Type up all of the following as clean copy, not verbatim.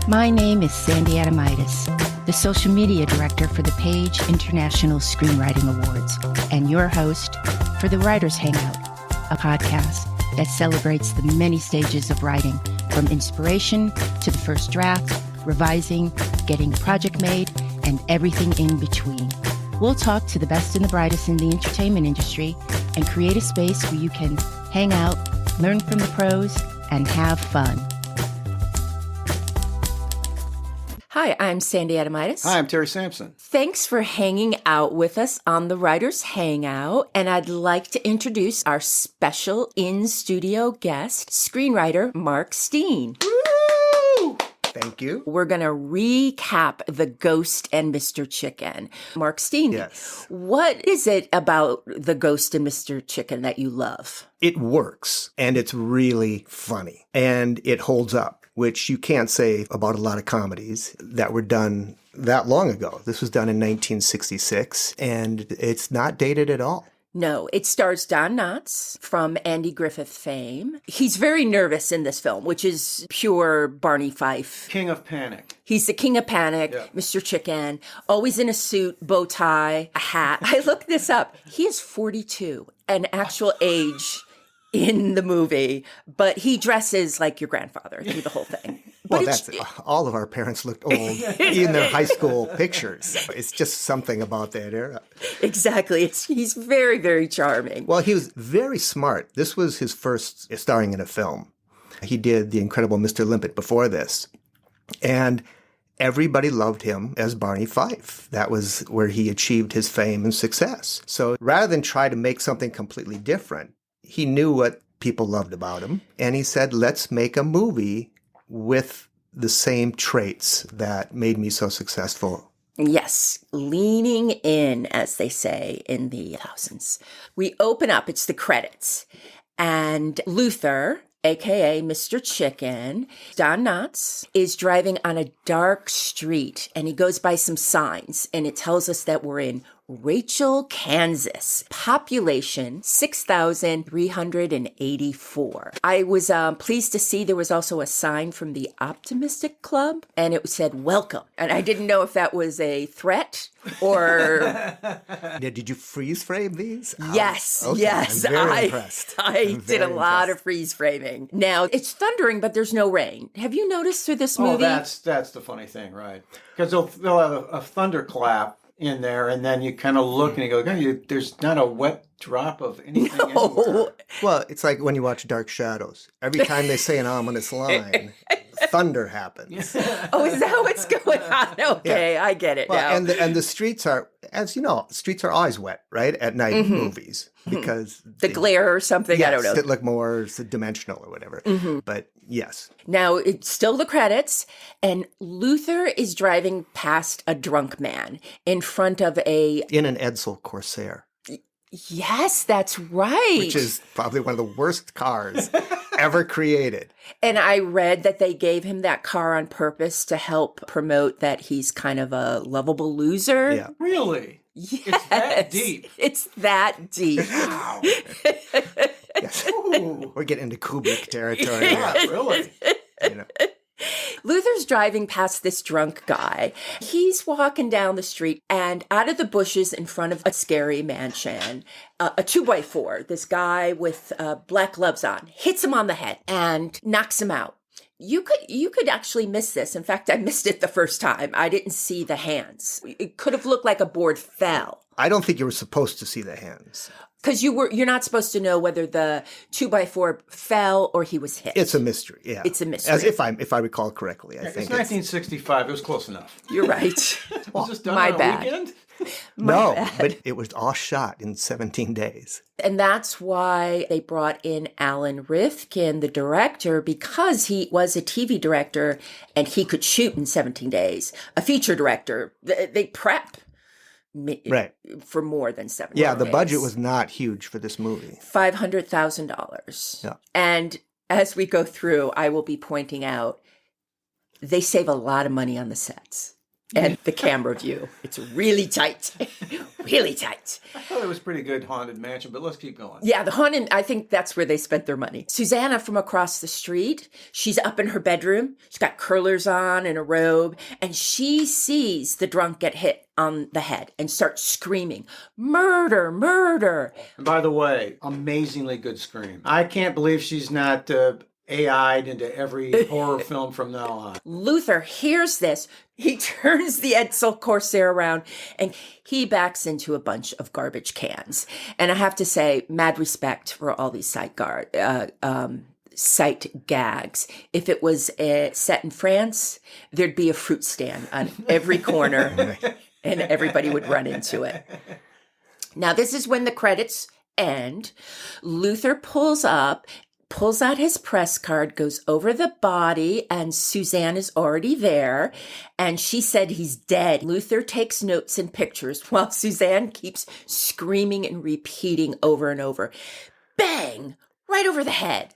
My name is Sandy Adomaitis, the social media director for the Page International Screenwriting Awards, and your host for the Writers Hangout, a podcast that celebrates the many stages of writing, from inspiration to the first draft, revising, getting a project made, and everything in between. We'll talk to the best and the brightest in the entertainment industry and create a space where you can hang out, learn from the pros, and have fun. Hi, I'm Sandy Adomaitis. Hi, I'm Terry Sampson. Thanks for hanging out with us on the Writers Hangout. And I'd like to introduce our special in-studio guest, screenwriter Mark Steen. Woo! Thank you. We're going to recap The Ghost and Mr. Chicken. Mark Steen, Yes. What is it about The Ghost and Mr. Chicken that you love? It works, and it's really funny, and it holds up, which you can't say about a lot of comedies that were done that long ago. This was done in 1966, and it's not dated at all. No, it stars Don Knotts from Andy Griffith fame. He's very nervous in this film, which is pure Barney Fife. King of Panic. He's the king of panic, Yeah. Mr. Chicken, always in a suit, bow tie, a hat. I looked this up. He is 42, an actual age in the movie, but he dresses like your grandfather through the whole thing. Well, all of our parents looked old in their high school pictures. It's just something about that era. Exactly. He's very, very charming. Well, he was very smart. This was his first starring in a film. He did The Incredible Mr. Limpet before this. And everybody loved him as Barney Fife. That was where he achieved his fame and success. So rather than try to make something completely different, he knew what people loved about him. And he said, let's make a movie with the same traits that made me so successful. Yes, leaning in, as they say in the thousands. We open up, it's the credits. And Luther, a.k.a. Mr. Chicken, Don Knotts, is driving on a dark street. And he goes by some signs. And it tells us that we're in Rachel, Kansas. Population 6,384. I was pleased to see there was also a sign from the Optimistic Club, and it said welcome. And I didn't know if that was a threat or... Did you freeze frame these? Yes, Okay. yes. I'm very impressed. I did a lot of freeze framing. Now, it's thundering, but there's no rain. Have you noticed through this movie? Oh, that's the funny thing, right? Because they'll have a thunderclap in there, and then you kind of look and you go, there's not a wet drop of anything anywhere. Well, it's like when you watch Dark Shadows. Every time they say an ominous line, thunder happens. Oh, is that what's going on? Okay, yeah. I get it now. And the streets are, as you know, streets are always wet, right? At night in movies. Because the glare or something, yes, I don't know. It look more dimensional or whatever. But yes. Now, it's still the credits, and Luther is driving past a drunk man in front of in an Edsel Corsair. Yes, that's right. Which is probably one of the worst cars ever created. And I read that they gave him that car on purpose to help promote that he's kind of a lovable loser. Yeah. Really? Yes. It's that deep. It's that deep. Wow. Yes. We're getting into Kubrick territory. Yeah, really? You know. Luther's driving past this drunk guy. He's walking down the street, and out of the bushes in front of a scary mansion, a 2x4, this guy with black gloves on, hits him on the head and knocks him out. You could actually miss this. In fact, I missed it the first time. I didn't see the hands. It could have looked like a board fell. I don't think you were supposed to see the hands. Because you're not supposed to know whether the 2x4 fell or he was hit. It's a mystery. Yeah, it's a mystery. As if I recall correctly, I think it's 1965. It was close enough. You're right. Was this done my on a bad. weekend? No, but it was all shot in 17 days. And that's why they brought in Alan Rafkin, the director, because he was a TV director and he could shoot in 17 days. A feature director, they prep. Right. For more than 7 days. Yeah, the budget was not huge for this movie. $500,000. Yeah. And as we go through, I will be pointing out they save a lot of money on the sets and the camera view. It's really tight. really tight. I thought it was pretty good Haunted Mansion, but let's keep going. Yeah, the haunted, I think that's where they spent their money. Susanna from across the street, she's up in her bedroom. She's got curlers on and a robe, and she sees the drunk get hit on the head and starts screaming, murder, murder. And by the way, amazingly good scream. I can't believe she's not AI'd into every horror film from now on. Luther hears this. He turns the Edsel Corsair around and he backs into a bunch of garbage cans. And I have to say, mad respect for all these sight gags. If it was set in France, there'd be a fruit stand on every corner and everybody would run into it. Now, this is when the credits end. Luther pulls out his press card, goes over the body, and Suzanne is already there. And she said he's dead. Luther takes notes and pictures while Suzanne keeps screaming and repeating over and over. Bang! Right over the head.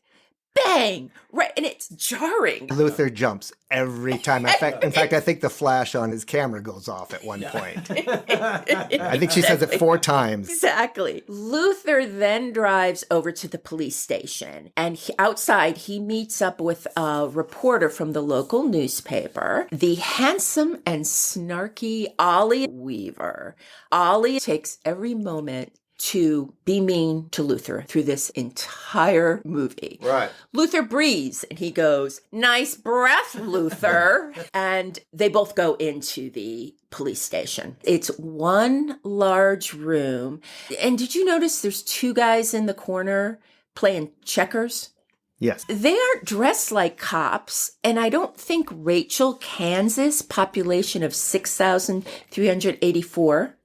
Bang! Right, and it's jarring. Luther jumps every time. In fact, I think the flash on his camera goes off at one point. I think she says it 4 times. Exactly. Luther then drives over to the police station, and outside he meets up with a reporter from the local newspaper, the handsome and snarky Ollie Weaver. Ollie takes every moment to be mean to Luther through this entire movie. Right. Luther breathes and he goes, nice breath, Luther. And they both go into the police station. It's one large room. And did you notice there's 2 guys in the corner playing checkers? Yes. They aren't dressed like cops, and I don't think Rachel, Kansas, population of 6,384,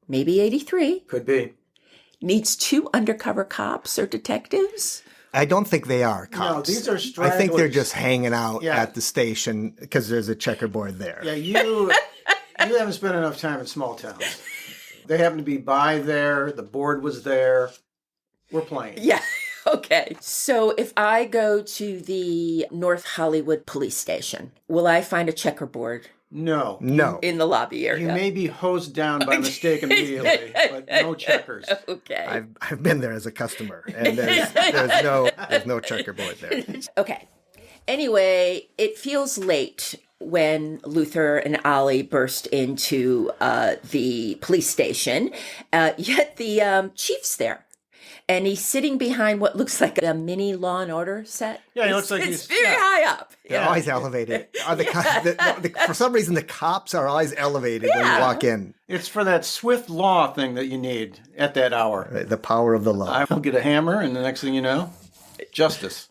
maybe 83. Could be. Needs 2 undercover cops or detectives? I don't think they are cops. No, these are stragglers. I think they're just hanging out at the station because there's a checkerboard there. Yeah, you haven't spent enough time in small towns. They happen to be by there. The board was there. We're playing. Yeah. Okay. So if I go to the North Hollywood police station, will I find a checkerboard? No. In the lobby area. You may be hosed down by mistake immediately, but no checkers. Okay. I've been there as a customer, and there's no checkerboard there. Okay. Anyway, it feels late when Luther and Ollie burst into the police station, yet the chief's there. And he's sitting behind what looks like a mini Law and Order set. Yeah, he looks like it's very high up. They're always elevated. For some reason, the cops are always elevated when you walk in. It's for that swift law thing that you need at that hour. The power of the law. I will get a hammer, and the next thing you know, justice.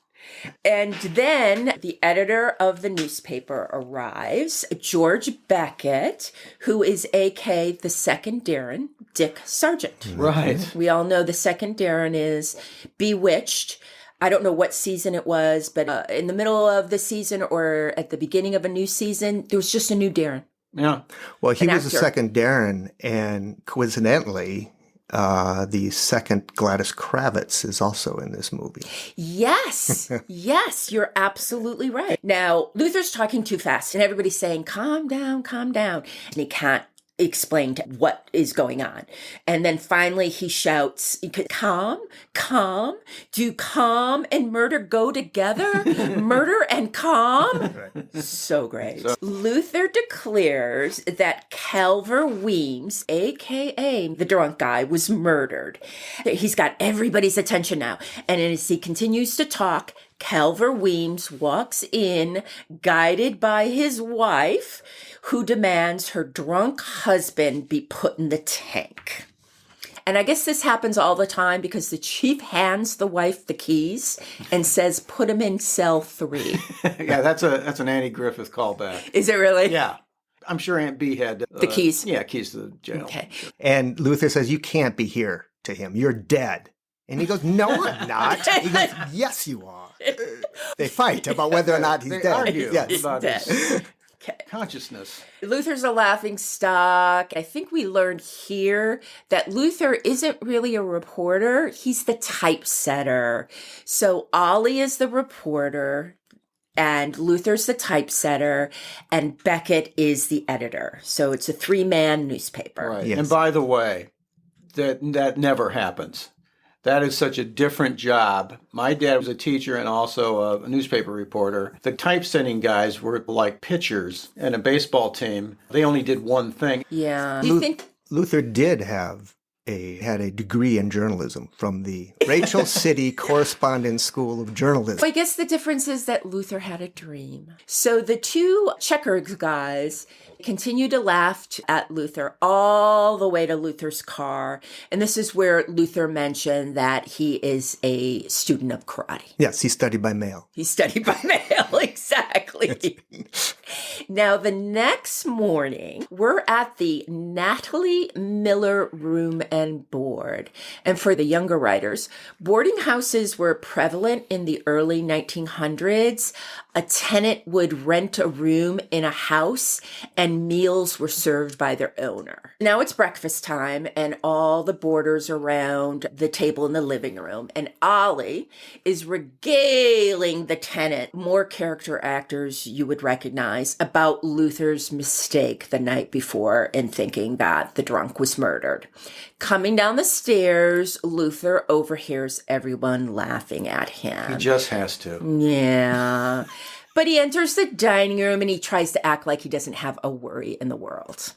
And then the editor of the newspaper arrives, George Beckett, who is A.K. the second Darren, Dick Sargent. Right. We all know the second Darren is Bewitched. I don't know what season it was, but in the middle of the season or at the beginning of a new season, there was just a new Darren. Yeah. Well, he was the second Darren, and coincidentally, the second Gladys Kravitz is also in this movie. Yes. Yes, you're absolutely right. Now, Luther's talking too fast, and everybody's saying, calm down, calm down. And he can't explain what is going on. And then finally he shouts, calm, calm, do calm and murder go together? Murder and calm? Right. So great. Luther declares that Calver Weems, a.k.a. the drunk guy, was murdered. He's got everybody's attention now. And as he continues to talk, Calver Weems walks in, guided by his wife, who demands her drunk husband be put in the tank. And I guess this happens all the time because the chief hands the wife the keys and says, put him in cell 3. Yeah, that's an Andy Griffith callback. Is it really? Yeah. I'm sure Aunt B had the keys. Yeah, keys to the jail. Okay. And Luther says, you can't be here to him. You're dead. And he goes, no, I'm not. He goes, yes, you are. They fight about whether or not he's they dead. Argue yes. about his Okay. consciousness. Luther's a laughingstock. I think we learned here that Luther isn't really a reporter. He's the typesetter. So Ollie is the reporter, and Luther's the typesetter, and Beckett is the editor. So it's a 3-man newspaper. Right. Yes. And by the way, that never happens. That is such a different job. My dad was a teacher and also a newspaper reporter. The typesetting guys were like pitchers in a baseball team. They only did one thing. Yeah. Do you think Luther did had a degree in journalism from the Rachel City Correspondence School of Journalism. I guess the difference is that Luther had a dream. So the two checkers guys continue to laugh at Luther all the way to Luther's car. And this is where Luther mentioned that he is a student of karate. Yes, he studied by mail. He studied by mail, exactly. Now, the next morning, we're at the Natalie Miller Room and Board. And for the younger writers, boarding houses were prevalent in the early 1900s. A tenant would rent a room in a house and meals were served by their owner. Now it's breakfast time and all the boarders around the table in the living room. And Ollie is regaling the tenant, more character actors you would recognize, about Luther's mistake the night before in thinking that the drunk was murdered. Coming down the stairs, Luther overhears everyone laughing at him. He just has to. Yeah. But he enters the dining room and he tries to act like he doesn't have a worry in the world.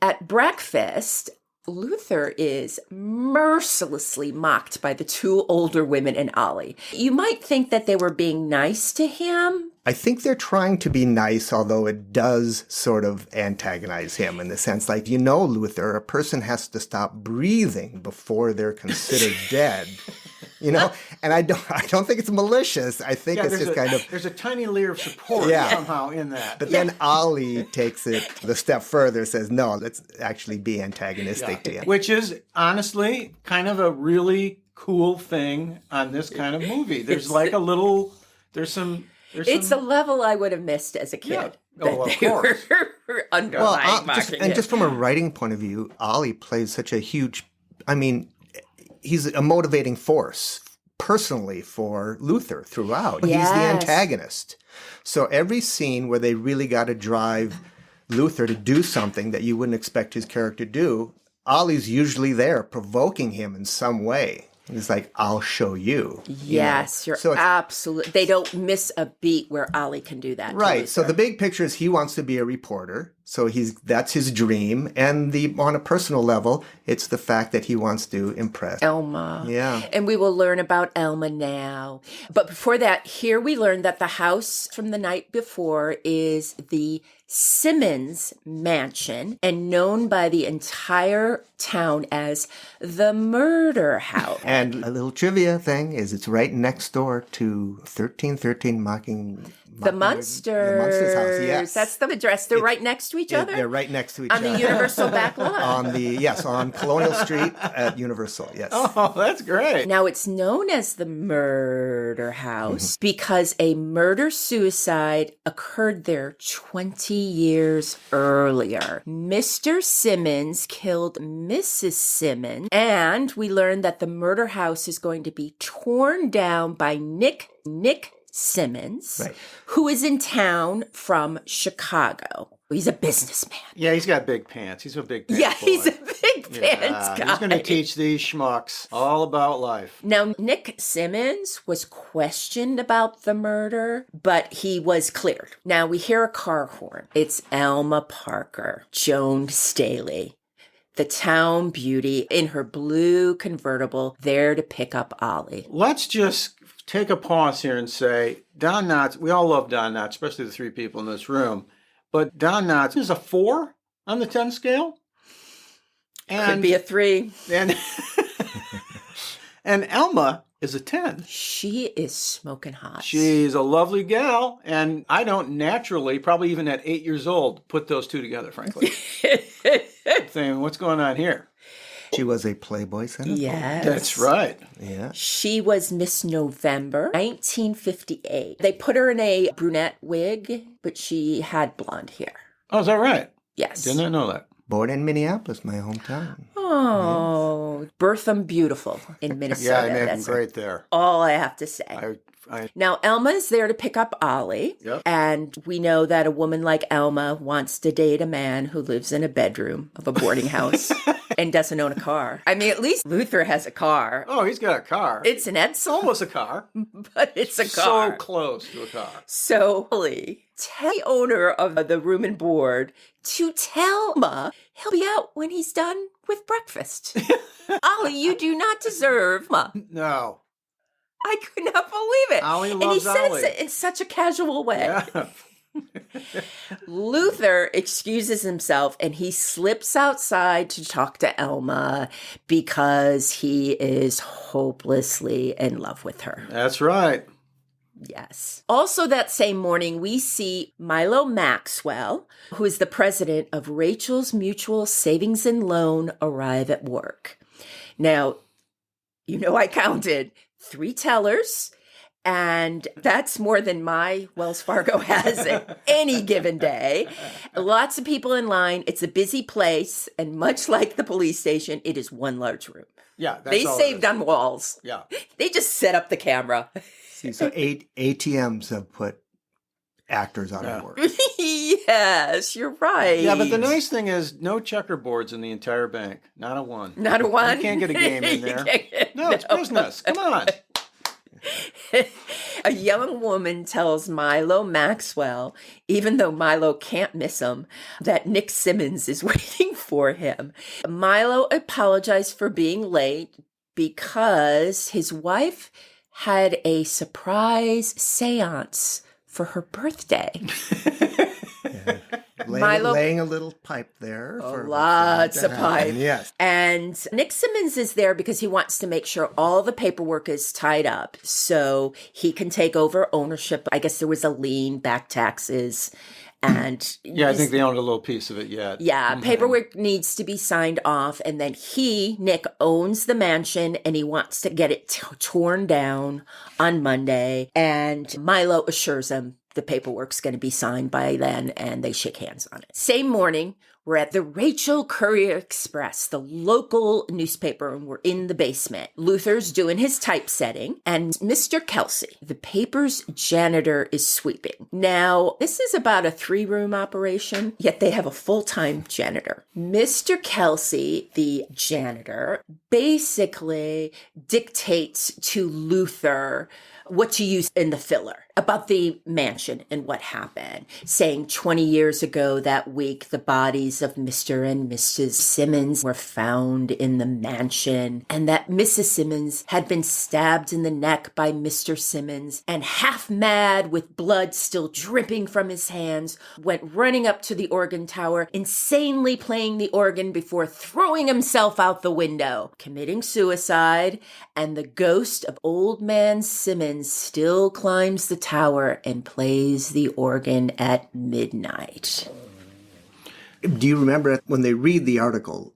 At breakfast, Luther is mercilessly mocked by the two older women and Ollie. You might think that they were being nice to him. I think they're trying to be nice, although it does sort of antagonize him in the sense like, Luther, a person has to stop breathing before they're considered dead. And I don't think it's malicious. I think it's just kind of... There's a tiny layer of support somehow in that. But then Ollie takes it the step further, says, no, let's actually be antagonistic to you. Which is, honestly, kind of a really cool thing on this kind of movie. There's like a little... It's a level I would have missed as a kid. Yeah. Oh, of course. Just from a writing point of view, Ollie plays such a huge... he's a motivating force personally for Luther throughout. Yes. He's the antagonist. So every scene where they really got to drive Luther to do something that you wouldn't expect his character to do, Ollie's usually there provoking him in some way. He's like, I'll show you. Yes, you're absolutely... They don't miss a beat where Ollie can do that. Right. So the big picture is he wants to be a reporter. So that's his dream. And on a personal level, it's the fact that he wants to impress Elma. Yeah. And we will learn about Elma now. But before that, here we learn that the house from the night before is the Simmons Mansion and known by the entire town as the Murder House. And a little trivia thing is it's right next door to 1313 The Munsters' house, yes. That's the address. They're right next to each other? They're right next to each other. On the Universal back lot? on Colonial Street at Universal, yes. Oh, that's great. Now, it's known as the Murder House because a murder-suicide occurred there 20 years earlier. Mr. Simmons killed Mrs. Simmons, and we learned that the murder house is going to be torn down by Nick Simmons, right, who is in town from Chicago. He's a businessman. Yeah, he's got big pants. He's a big pants boy. He's a big pants guy. He's going to teach these schmucks all about life. Now, Nick Simmons was questioned about the murder, but he was cleared. Now, we hear a car horn. It's Elma Parker, Joan Staley, the town beauty in her blue convertible, there to pick up Ollie. Let's just take a pause here and say, Don Knotts, we all love Don Knotts, especially the three people in this room, but Don Knotts is a 4 on the 10 scale. And, could be a 3. And Elma is a 10. She is smoking hot. She's a lovely gal, and I don't naturally, probably even at 8 years old, put those two together, frankly. Saying, what's going on here? She was a Playboy centerfold. Yes. That's right. Yeah. She was Miss November, 1958. They put her in a brunette wig, but she had blonde hair. Oh, is that right? Yes. Did not know that. Born in Minneapolis, my hometown. Oh, Bertham Beautiful in Minnesota. Yeah, I made him great there. All I have to say. I Now, Elma is there to pick up Ollie. Yep. And we know that a woman like Elma wants to date a man who lives in a bedroom of a boarding house and doesn't own a car. I mean, at least Luther has a car. Oh, he's got a car. It's an Edsel. Almost a car. But it's a car. So close to a car. So, Ollie, tell the owner of the room and board to tell Elma he'll be out when he's done with breakfast. Ollie, you do not deserve Elma. No. I could not believe it. Ollie and he loves says Ollie. it in such a casual way. Yeah. Luther excuses himself and he slips outside to talk to Elma because he is hopelessly in love with her. That's right. Yes. Also that same morning, we see Milo Maxwell, who is the president of Rachel's Mutual Savings and Loan, arrive at work. Now, I counted 3 tellers, and that's more than my Wells Fargo has at any given day. Lots of people in line. It's a busy place, and much like the police station, it is one large room. Yeah, that's They all saved it is. on walls. Yeah. They just set up the camera. See, so 8 ATMs have put actors out of work. Yes, you're right. Yeah, but the nice thing is no checkerboards in the entire bank. Not a one. Not a one? You can't get a game in there. No, it's No. business. Come on. A young woman tells Milo Maxwell, even though Milo can't miss him, that Nick Simmons is waiting for him. Milo apologized for being late because his wife had a surprise seance for her birthday. Laying a little pipe there. Lots of pipe. Yes. And Nick Simmons is there because he wants to make sure all the paperwork is tied up so he can take over ownership. I guess there was a lien, back taxes, and... Yeah, I think they owned a little piece of it yet. Yeah, paperwork needs to be signed off, and then Nick, owns the mansion, and he wants to get it torn down on Monday, and Milo assures him the paperwork's going to be signed by then, and they shake hands on it. Same morning, we're at the Rachel Courier Express, the local newspaper, and we're in the basement. Luther's doing his typesetting, and Mr. Kelsey, the paper's janitor, is sweeping. Now, this is about a 3-room operation, yet they have a full-time janitor. Mr. Kelsey, the janitor, basically dictates to Luther what to use in the filler about the mansion and what happened, saying 20 years ago that week, the bodies of Mr. and Mrs. Simmons were found in the mansion, and that Mrs. Simmons had been stabbed in the neck by Mr. Simmons, and half mad with blood still dripping from his hands, went running up to the organ tower, insanely playing the organ before throwing himself out the window, committing suicide, and the ghost of old man Simmons still climbs the tower and plays the organ at midnight. Do you remember when they read the article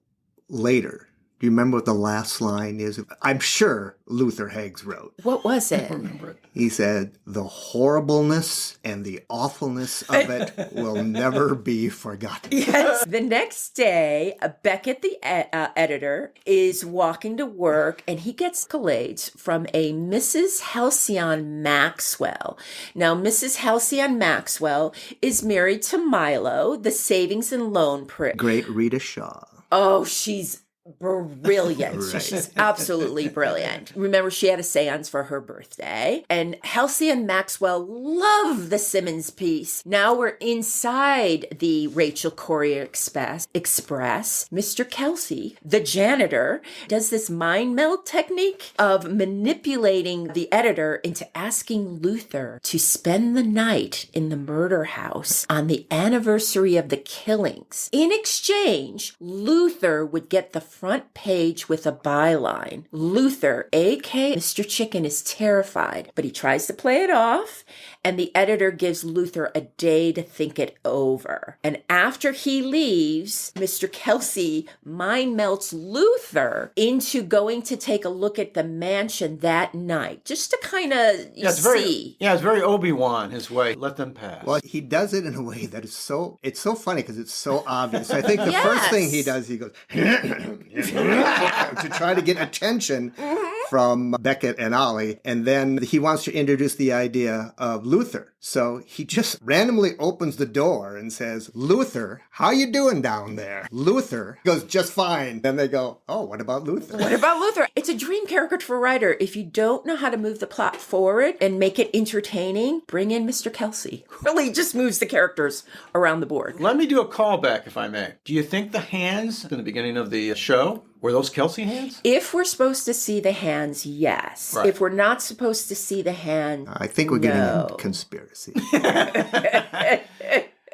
later? Do you remember what the last line is? I'm sure Luther Heggs wrote. What was it? I remember it. He said, the horribleness and the awfulness of it will never be forgotten. Yes. The next day, Beckett, the editor, is walking to work, and he gets accolades from a Mrs. Halcyon Maxwell. Now, Mrs. Halcyon Maxwell is married to Milo, the savings and loan prick. Great Rita Shaw. Oh, she's brilliant. Right. She's absolutely brilliant. Remember, she had a seance for her birthday, and Halcyon Maxwell loved the Simmons piece. Now we're inside the Rachel Courier Express. Mr. Kelsey, the janitor, does this mind meld technique of manipulating the editor into asking Luther to spend the night in the murder house on the anniversary of the killings. In exchange, Luther would get the front page with a byline. Luther, a.k.a. Mr. Chicken, is terrified, but he tries to play it off, and the editor gives Luther a day to think it over. And after he leaves, Mr. Kelsey mind melts Luther into going to take a look at the mansion that night, just to kind of see. It's very Obi-Wan, his way. Let them pass. Well, he does it in a way that is it's so funny because it's so obvious. I think the Yes. first thing he does, he goes, to try to get attention from Beckett and Ollie. And then he wants to introduce the idea of Luther. So he just randomly opens the door and says, Luther, how you doing down there? Luther goes, just fine. Then they go, oh, what about Luther? What about Luther? It's a dream character for a writer. If you don't know how to move the plot forward and make it entertaining, bring in Mr. Kelsey. Really just moves the characters around the board. Let me do a callback, if I may. Do you think the hands in the beginning of the show, were those Kelsey hands? If we're supposed to see the hands, yes. Right. If we're not supposed to see the hand, I think we're getting into conspiracy.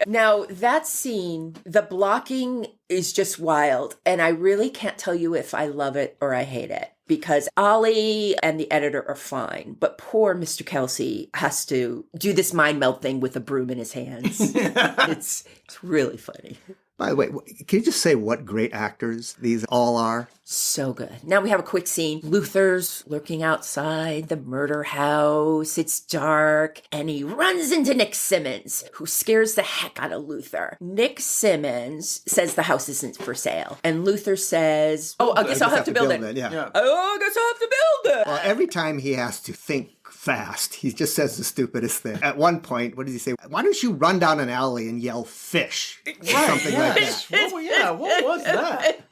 Now, that scene, the blocking is just wild. And I really can't tell you if I love it or I hate it. Because Ollie and the editor are fine. But poor Mr. Kelsey has to do this mind meld thing with a broom in his hands. It's really funny. By the way, can you just say what great actors these all are? So good. Now we have a quick scene. Luther's lurking outside the murder house. It's dark. And he runs into Nick Simmons, who scares the heck out of Luther. Nick Simmons says the house isn't for sale. And Luther says, oh, I guess I'll have to build it. Yeah. Oh, I guess I'll have to build it. Well, every time he has to think fast, he just says the stupidest thing. At one point, what does he say? Why don't you run down an alley and yell fish? Or something like that. What was that?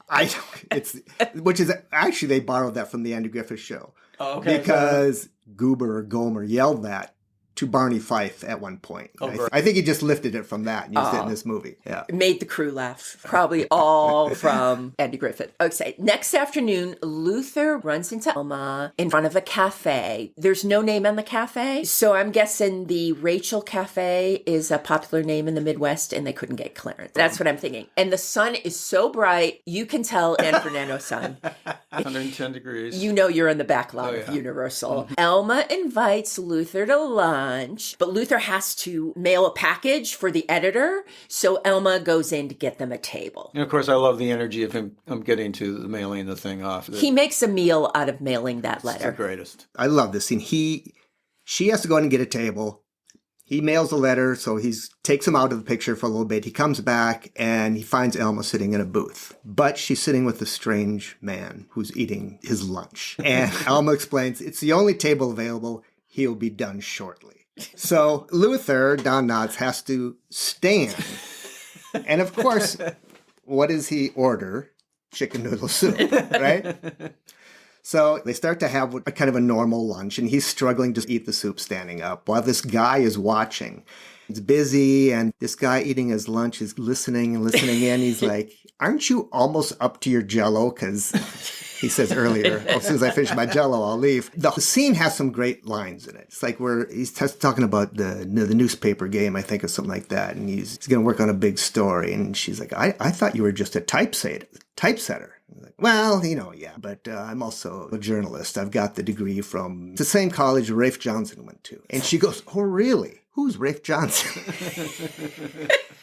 Which is actually, they borrowed that from the Andy Griffith Show. Oh, okay. Because Goober or Gomer yelled that to Barney Fife at one point. I think he just lifted it from that and used it in this movie. Yeah. It made the crew laugh. Probably all from Andy Griffith. Okay, next afternoon, Luther runs into Elma in front of a cafe. There's no name on the cafe, so I'm guessing the Rachel Cafe is a popular name in the Midwest and they couldn't get clearance. That's what I'm thinking. And the sun is so bright, you can tell San Fernando's sun. 110 degrees. You know you're in the back lot of Universal. Mm-hmm. Elma invites Luther to lunch, but Luther has to mail a package for the editor, so Elma goes in to get them a table. And of course, I love the energy of him getting to the mailing the thing off. He makes a meal out of mailing that letter. It's the greatest. I love this scene. She has to go in and get a table. He mails a letter, so he takes him out of the picture for a little bit. He comes back, and he finds Elma sitting in a booth. But she's sitting with a strange man who's eating his lunch. And Elma explains, it's the only table available. He'll be done shortly. So Luther, Don Knotts, has to stand. And of course, what does he order? Chicken noodle soup, right? So they start to have a kind of a normal lunch, and he's struggling to eat the soup standing up while this guy is watching. He's busy, and this guy eating his lunch is listening in. He's like, aren't you almost up to your Jell-O? Because he says earlier, as soon as I finish my Jell-O, I'll leave. The scene has some great lines in it. It's like he's talking about the newspaper game, I think, or something like that. And he's going to work on a big story. And she's like, I thought you were just a typesetter. Like, well, yeah, but I'm also a journalist. I've got the degree from the same college Rafe Johnson went to. And she goes, oh, really? Who's Rafe Johnson?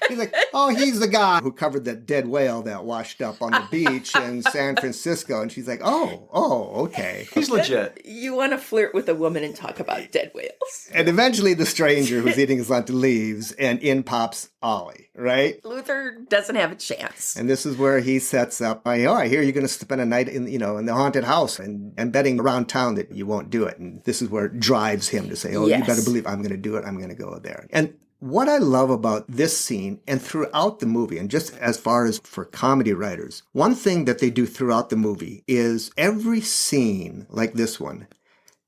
He's like, oh, he's the guy who covered that dead whale that washed up on the beach in San Francisco. And she's like, oh, okay. He's legit. You want to flirt with a woman and talk about dead whales. And eventually the stranger who's eating his lunch leaves, and in pops Ollie, right? Luther doesn't have a chance. And this is where he sets up, I hear you're going to spend a night in the haunted house, and betting around town that you won't do it. And this is where it drives him to say, you better believe I'm going to do it. I'm going to go there. And what I love about this scene and throughout the movie, and just as far as for comedy writers, one thing that they do throughout the movie is every scene like this one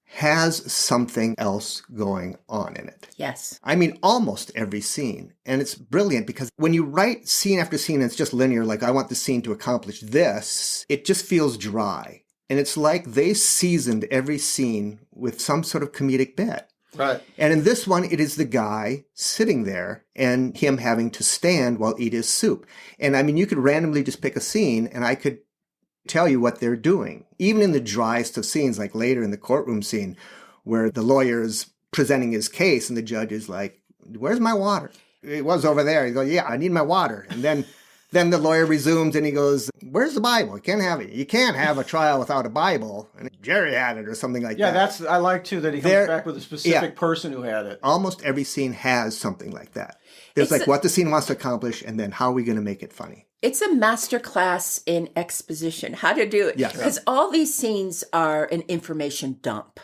has something else going on in it. Yes. I mean, almost every scene. And it's brilliant because when you write scene after scene and it's just linear, like I want the scene to accomplish this, it just feels dry. And it's like they seasoned every scene with some sort of comedic bit. Right. And in this one, it is the guy sitting there and him having to stand while eat his soup. And I mean, you could randomly just pick a scene and I could tell you what they're doing. Even in the driest of scenes, like later in the courtroom scene where the lawyer is presenting his case and the judge is like, where's my water? It was over there. He goes, yeah, I need my water. And then the lawyer resumes and he goes, where's the Bible? You can't have it. You can't have a trial without a Bible. And Jerry had it or something like that. Yeah, I like too that he comes back with a specific person who had it. Almost every scene has something like that. There's what the scene wants to accomplish and then how are we going to make it funny? It's a masterclass in exposition, how to do it. Yes. Because all these scenes are an information dump.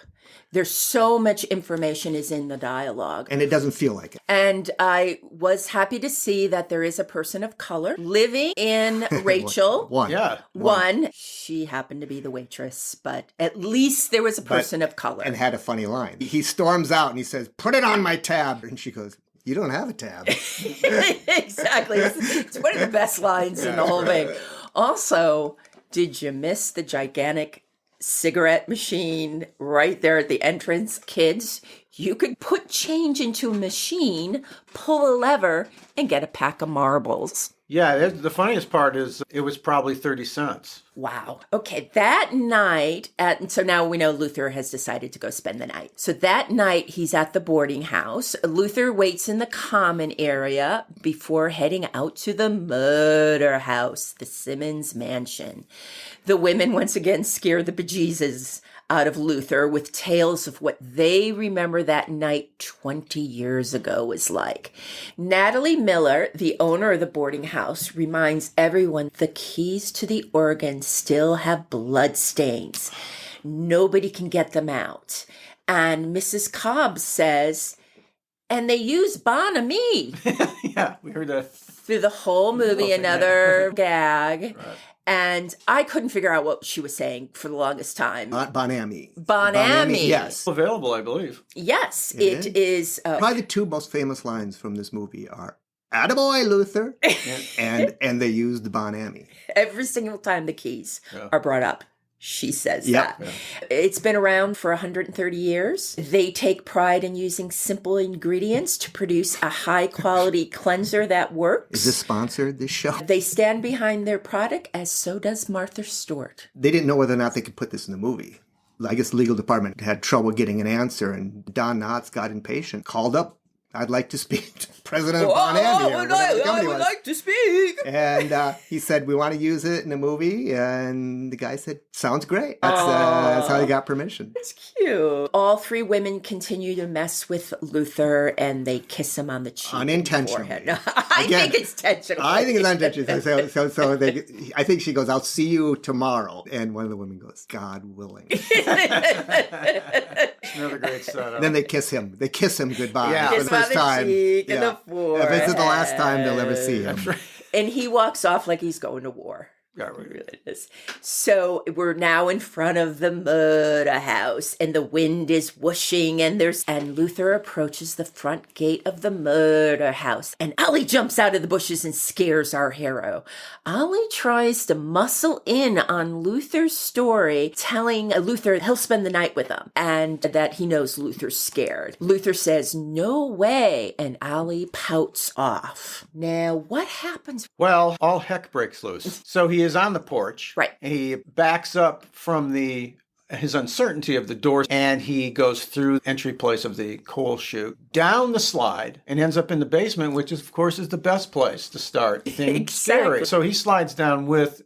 There's so much information is in the dialogue. And it doesn't feel like it. And I was happy to see that there is a person of color living in Rachel. One. Yeah. One. She happened to be the waitress, but at least there was a person of color. And had a funny line. He storms out and he says, "Put it on my tab." And she goes, "You don't have a tab." Exactly. It's one of the best lines in the whole thing. Also, did you miss the gigantic cigarette machine right there at the entrance? Kids, you could put change into a machine, pull a lever, and get a pack of marbles. Yeah, the funniest part is it was probably 30 cents. Wow. Okay, that night, so now we know Luther has decided to go spend the night. So that night, he's at the boarding house. Luther waits in the common area before heading out to the murder house, the Simmons mansion. The women once again scare the bejesus out of Luther with tales of what they remember that night 20 years ago was like. Natalie Miller, the owner of the boarding house, reminds everyone the keys to the organ still have blood stains. Nobody can get them out. And Mrs. Cobb says, and they use Bon Ami. Yeah, we heard that. Through the whole movie, another gag. Right. And I couldn't figure out what she was saying for the longest time. Bon Ami. Bon Ami. Yes. Available, I believe. Yes, it is. Probably the two most famous lines from this movie are "Attaboy, Luther," and they use the Bon Ami. Every single time the keys are brought up, she says that. Yeah. It's been around for 130 years. They take pride in using simple ingredients to produce a high-quality cleanser that works. Is this sponsored, this show? They stand behind their product, as so does Martha Stewart. They didn't know whether or not they could put this in the movie. I guess the legal department had trouble getting an answer, and Don Knotts got impatient, called up, "I'd like to speak to President Bon Ami." I would like to speak. And he said, "We want to use it in a movie." And the guy said, "Sounds great." That's how he got permission. It's cute. All three women continue to mess with Luther, and they kiss him on the cheek. Unintentionally. I think it's intentional. I think it's unintentional. I think she goes, "I'll see you tomorrow." And one of the women goes, "God willing." Another great setup. Then they kiss him. They kiss him goodbye. Yeah. For the first time. Cheek and the forehead. If this is the last time they'll ever see him. And he walks off like he's going to war. Yeah, right. So we're now in front of the murder house, and the wind is whooshing, and Luther approaches the front gate of the murder house, and Ollie jumps out of the bushes and scares our hero. Ollie tries to muscle in on Luther's story, telling Luther he'll spend the night with him, and that he knows Luther's scared. Luther says, "No way," and Ollie pouts off. Now, what happens? Well, all heck breaks loose. So he is on the porch. Right. He backs up from his uncertainty of the doors, and he goes through the entry place of the coal chute, down the slide, and ends up in the basement, which of course is the best place to start things scary. So he slides down with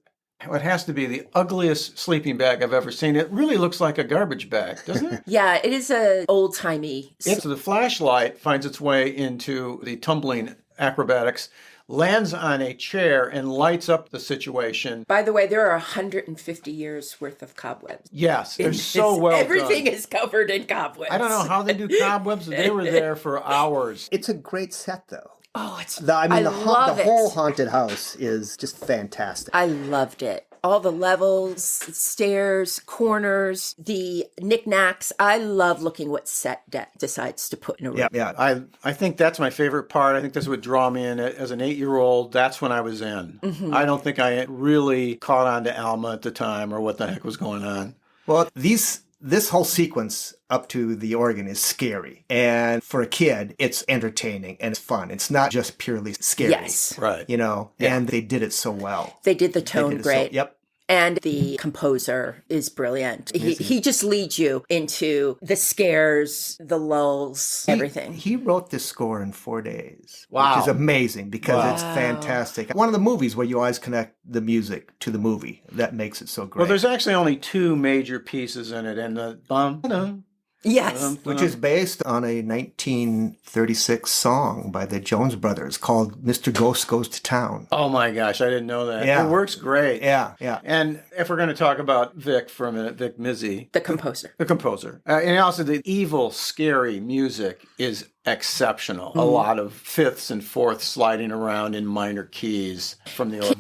what has to be the ugliest sleeping bag I've ever seen. It really looks like a garbage bag, doesn't it? Yeah, it is a old-timey. So the flashlight finds its way into the tumbling acrobatics, lands on a chair, and lights up the situation. By the way, there are 150 years worth of cobwebs. Yes, they're so well Everything done. is covered in cobwebs. I don't know how they do cobwebs. They were there for hours. It's a great set, though. Oh, it's The love it. whole haunted house is just fantastic. I loved it. All the levels, stairs, corners, the knickknacks. I love looking what set decides to put in a room. Yeah. I think that's my favorite part. I think this would draw me in. As an 8-year-old, that's when I was in. Mm-hmm. I don't think I really caught on to Alma at the time or what the heck was going on. Well, this whole sequence up to the organ is scary. And for a kid, it's entertaining and it's fun. It's not just purely scary. Yes. Right. And they did it so well. They did the tone great. Yep. And the composer is brilliant. He just leads you into the scares, the lulls, everything. He wrote this score in 4 days. Wow. Which is amazing because it's fantastic. One of the movies where you always connect the music to the movie. That makes it so great. Well, there's actually only 2 major pieces in it. And the bum, Yes. Which is based on a 1936 song by the Jones Brothers called Mr. Ghost Goes to Town. Oh my gosh, I didn't know that. Yeah. It works great. Yeah. And if we're going to talk about Vic for a minute, Vic Mizzy, The composer. And also the evil, scary music is exceptional. A lot of fifths and fourths sliding around in minor keys from the organ.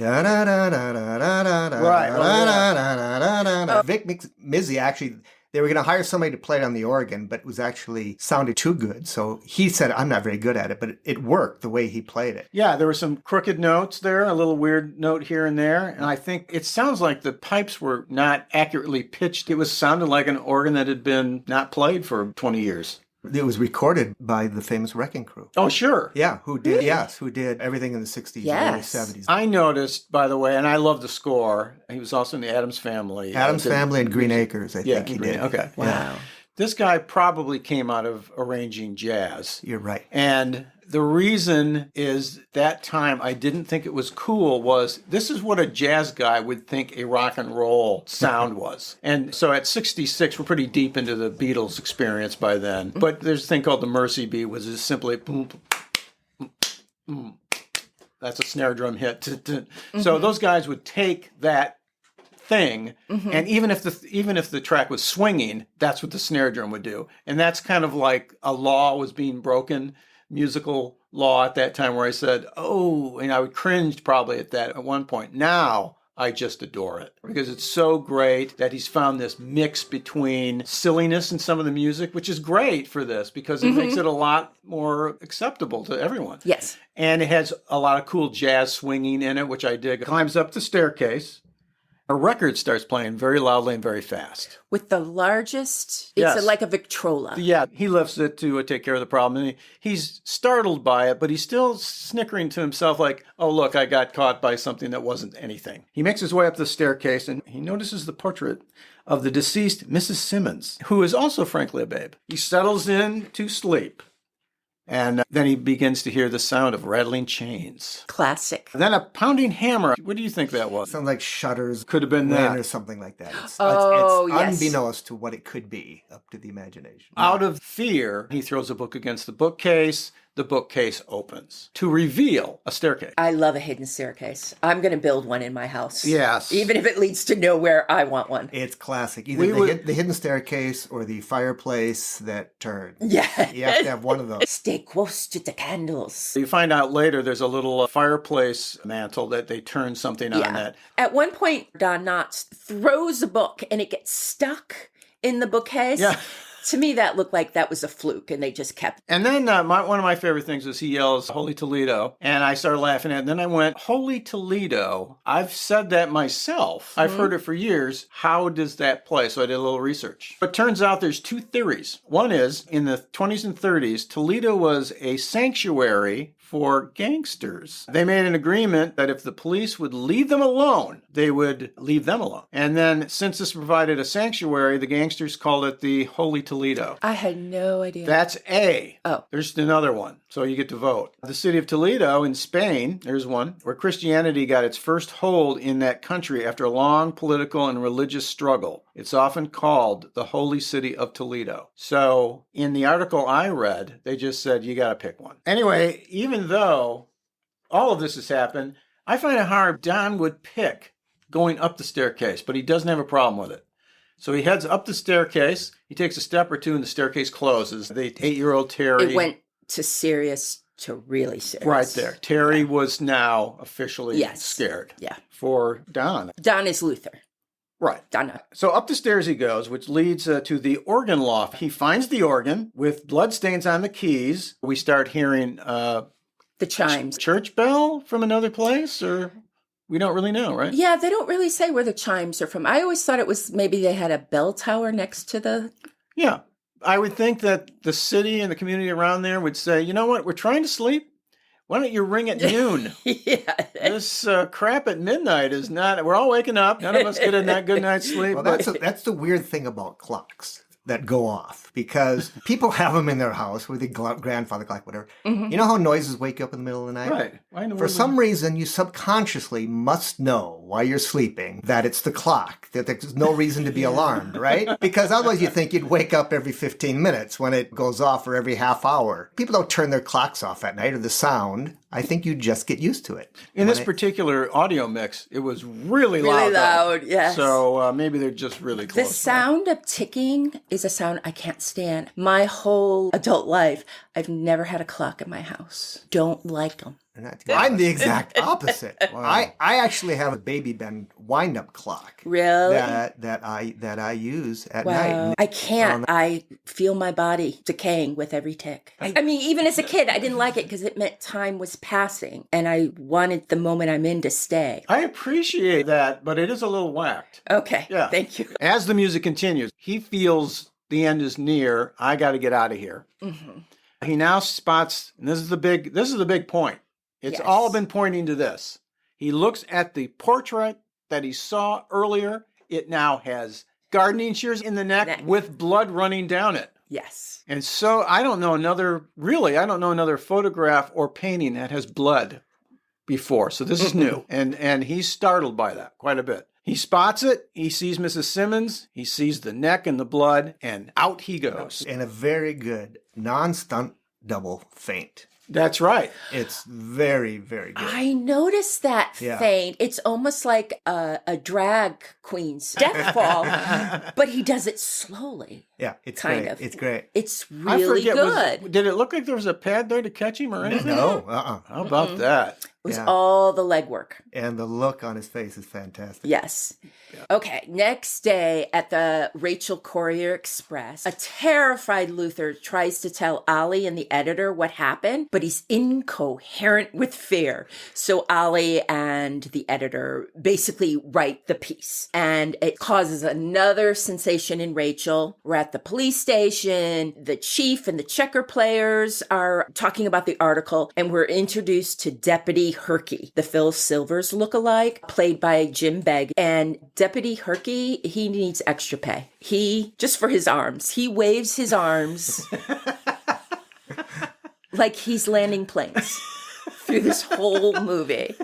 Vic Mizzy actually, they were going to hire somebody to play it on the organ, but it was actually sounded too good. So he said, I'm not very good at it, but it worked the way he played it. Yeah, there were some crooked notes there, a little weird note here and there. And I think it sounds like the pipes were not accurately pitched. It was sounded like an organ that had been not played for 20 years. It was recorded by the famous Wrecking Crew. Oh, sure. Yeah, who did everything in the 60s Yes. and early 70s. I noticed, by the way, and I love the score. He was also in the Addams Family. Family and Green Acres, I think he did. Okay. Wow. Yeah. This guy probably came out of arranging jazz. You're right. And the reason is that time I didn't think it was cool was this is what a jazz guy would think a rock and roll sound was. And so at 66, we're pretty deep into the Beatles experience by then. But there's a thing called the Mercy Beat, which is simply boom, boom, boom. That's a snare drum hit. So those guys would take that thing, and even if the track was swinging, that's what the snare drum would do. And that's kind of like a law was being broken, musical law at that time, where I said, oh, and I would cringe probably at that at one point. Now I just adore it because it's so great that he's found this mix between silliness in some of the music, which is great for this because it makes it a lot more acceptable to everyone. Yes. And it has a lot of cool jazz swinging in it, which I dig. Climbs up the staircase. A record starts playing very loudly and very fast. With the largest, Yes. it's like a Victrola. Yeah, he lifts it to take care of the problem. And he's startled by it, but he's still snickering to himself like, oh, look, I got caught by something that wasn't anything. He makes his way up the staircase and he notices the portrait of the deceased Mrs. Simmons, who is also, frankly, a babe. He settles in to sleep. And then he begins to hear the sound of rattling chains. Classic. Then a pounding hammer. What do you think that was? Sounds like Shutters Could have been Wind that. or something like that. It's Yes. unbeknownst to what it could be, up to the imagination. Out of fear, he throws a book against the bookcase. The bookcase opens to reveal a staircase. I love a hidden staircase. I'm going to build one in my house. Yes. Even if it leads to nowhere, I want one. It's classic. Either the hidden staircase or the fireplace that turned. Yeah. You have to have one of those. Stay close to the candles. You find out later there's a little fireplace mantle that they turn something on that. At one point, Don Knotts throws a book and it gets stuck in the bookcase. Yeah. To me, that looked like that was a fluke and they just kept. And then one of my favorite things was he yells, Holy Toledo. And I started laughing at it. And then I went, Holy Toledo. I've said that myself. I've heard it for years. How does that play? So I did a little research. But turns out there's two theories. One is in the 20s and 30s, Toledo was a sanctuary for gangsters. They made an agreement that if the police would leave them alone, they would leave them alone. And then since this provided a sanctuary, the gangsters called it the Holy Toledo. I had no idea. That's A. Oh. There's another one. So you get to vote. The city of Toledo in Spain, there's one, where Christianity got its first hold in that country after a long political and religious struggle. It's often called the Holy City of Toledo. So in the article I read, they just said, you got to pick one. Anyway, even though all of this has happened, I find it hard Don would pick going up the staircase, but he doesn't have a problem with it. So he heads up the staircase. He takes a step or two and the staircase closes. The 8-year-old Terry. It went to serious to really serious. Right there. Terry was now officially scared. Yeah. For Don. Don is Luther. Right. Don. So up the stairs he goes, which leads to the organ loft. He finds the organ with bloodstains on the keys. We start hearing The chimes. church bell from another place, or we don't really know, right? Yeah, they don't really say where the chimes are from. I always thought it was maybe they had a bell tower next to the... Yeah. I would think that the city and the community around there would say, you know what, we're trying to sleep. Why don't you ring at noon? Yeah. This crap at midnight is not, we're all waking up. None of us get a good night's sleep. Well, that's the weird thing about clocks. that go off because people have them in their house with the grandfather clock, whatever. You know how noises wake you up in the middle of the night? Right. I know For some reason, you subconsciously must know while you're sleeping that it's the clock, that there's no reason to be alarmed, right? Because otherwise you think you'd wake up every 15 minutes when it goes off or every half hour. People don't turn their clocks off at night or the sound. I think you just get used to it. In this particular audio mix, it was really loud. Really loud, yes. So maybe they're just really close. The sound of ticking is a sound I can't stand. My whole adult life, I've never had a clock in my house. Don't like them. I'm the exact opposite. Wow. I actually have a Baby Ben wind-up clock. Really? That I use at night. I can't. I feel my body decaying with every tick. I mean, even as a kid, I didn't like it because it meant time was passing, and I wanted the moment I'm in to stay. I appreciate that, but it is a little whacked. Okay. Yeah. Thank you. As the music continues, he feels the end is near. I got to get out of here. Mm-hmm. He now spots, and this is the big point. It's all been pointing to this. He looks at the portrait that he saw earlier. It now has gardening shears in the neck with blood running down it. Yes. And so I don't know another photograph or painting that has blood before. So this is new. And he's startled by that quite a bit. He spots it. He sees Mrs. Simmons. He sees the neck and the blood, and out he goes. And a very good non-stunt double feint. That's right. It's very, very good. I noticed that feint. It's almost like a drag queen's death fall, but he does it slowly. Yeah, it's kind great. of. It's great. It's really good. Did it look like there was a pad there to catch him or anything? No. How about that? It was all the legwork. And the look on his face is fantastic. Yes. Yeah. Okay, next day at the Rachel Courier Express, a terrified Luther tries to tell Ollie and the editor what happened, but he's incoherent with fear. So Ollie and the editor basically write the piece, and it causes another sensation in Rachel. We're at the police station. The chief and the checker players are talking about the article, and we're introduced to Deputy Herky, the Phil Silvers lookalike, played by Jim Begg. And Deputy Herky, he needs extra pay. Just for his arms, he waves his arms like he's landing planes through this whole movie.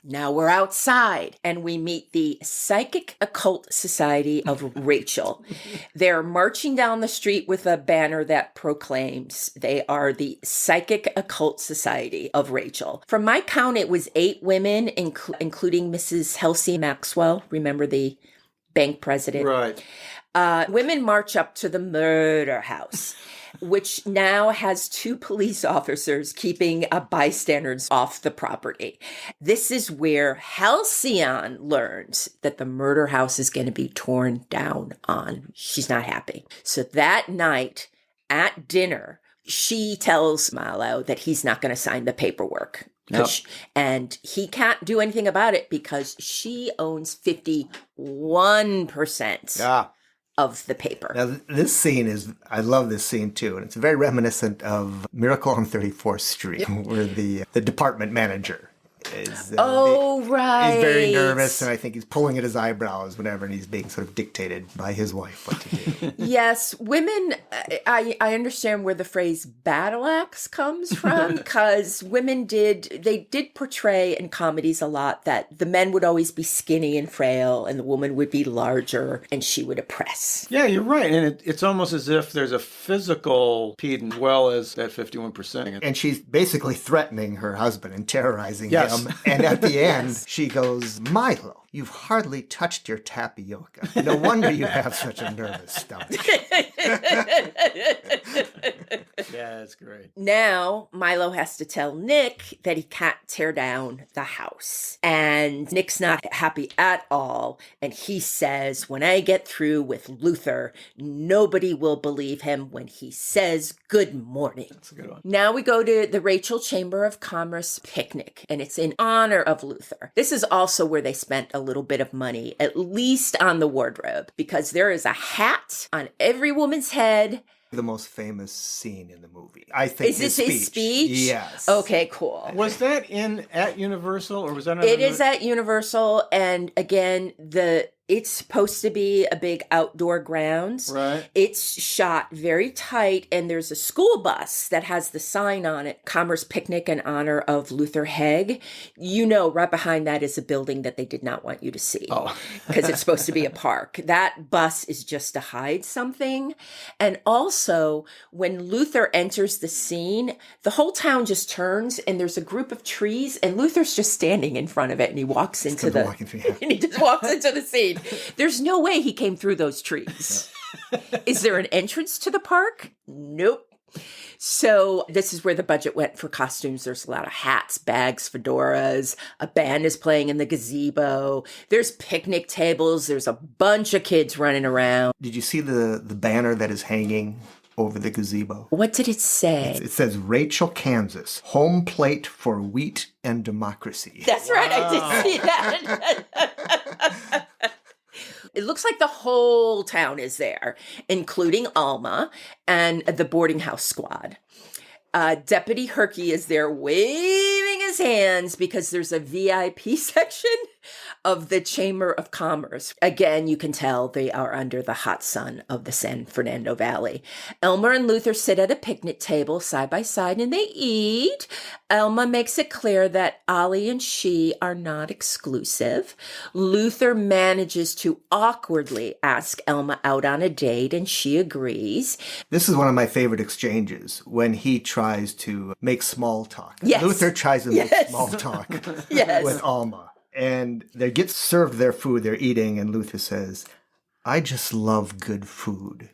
Now we're outside and we meet the Psychic Occult Society of Rachel. They're marching down the street with a banner that proclaims they are the Psychic Occult Society of Rachel. From my count, it was 8 women, including Mrs. Halsey Maxwell. Remember the bank president? Right. Women march up to the murder house, which now has 2 police officers keeping bystanders off the property. This is where Halcyon learns that the murder house is going to be torn down on. She's not happy. So that night at dinner, she tells Milo that he's not going to sign the paperwork. Yep. And he can't do anything about it because she owns 51% of the paper. Now, this scene I love this scene too, and it's very reminiscent of Miracle on 34th Street, where the department manager is... right. He's very nervous, and I think he's pulling at his eyebrows whenever, and he's being sort of dictated by his wife what to do. Yes, women, I understand where the phrase battle axe comes from, because women did portray in comedies a lot that the men would always be skinny and frail, and the woman would be larger, and she would oppress. Yeah, you're right. And it's almost as if there's a physical pedant as well as that 51%. And she's basically threatening her husband and terrorizing him. And at the end, she goes, Milo, you've hardly touched your tapioca. No wonder you have such a nervous stomach. Yeah, that's great. Now, Milo has to tell Nick that he can't tear down the house. And Nick's not happy at all. And he says, when I get through with Luther, nobody will believe him when he says good morning. That's a good one. Now we go to the Rachel Chamber of Commerce picnic, and it's in honor of Luther. This is also where they spent a little bit of money, at least on the wardrobe, because there is a hat on every woman's head. The most famous scene in the movie, I think. Is this his speech? Yes. Okay, cool. Was that at Universal, or was that? It is at Universal, and again, It's supposed to be a big outdoor grounds. Right. It's shot very tight, and there's a school bus that has the sign on it, Commerce Picnic in honor of Luther Hegg. You know, right behind that is a building that they did not want you to see because it's supposed to be a park. That bus is just to hide something. And also, when Luther enters the scene, the whole town just turns, and there's a group of trees, and Luther's just standing in front of it, and he walks into and he just walks into the scene. There's no way he came through those trees. Is there an entrance to the park? Nope. So this is where the budget went for costumes. There's a lot of hats, bags, fedoras. A band is playing in the gazebo. There's picnic tables. There's a bunch of kids running around. Did you see the banner that is hanging over the gazebo? What did it say? It says Rachel, Kansas, home plate for wheat and democracy. That's right. I did see that. It looks like the whole town is there, including Alma and the boarding house squad. Deputy Herky is there waving his hands because there's a VIP section of the Chamber of Commerce. Again, you can tell they are under the hot sun of the San Fernando Valley. Elmer and Luther sit at a picnic table side by side and they eat. Elma makes it clear that Ollie and she are not exclusive. Luther manages to awkwardly ask Elma out on a date and she agrees. This is one of my favorite exchanges when he tries to make small talk. Yes. Luther tries to make small talk with Alma. And they get served their food, they're eating, and Luther says, I just love good food.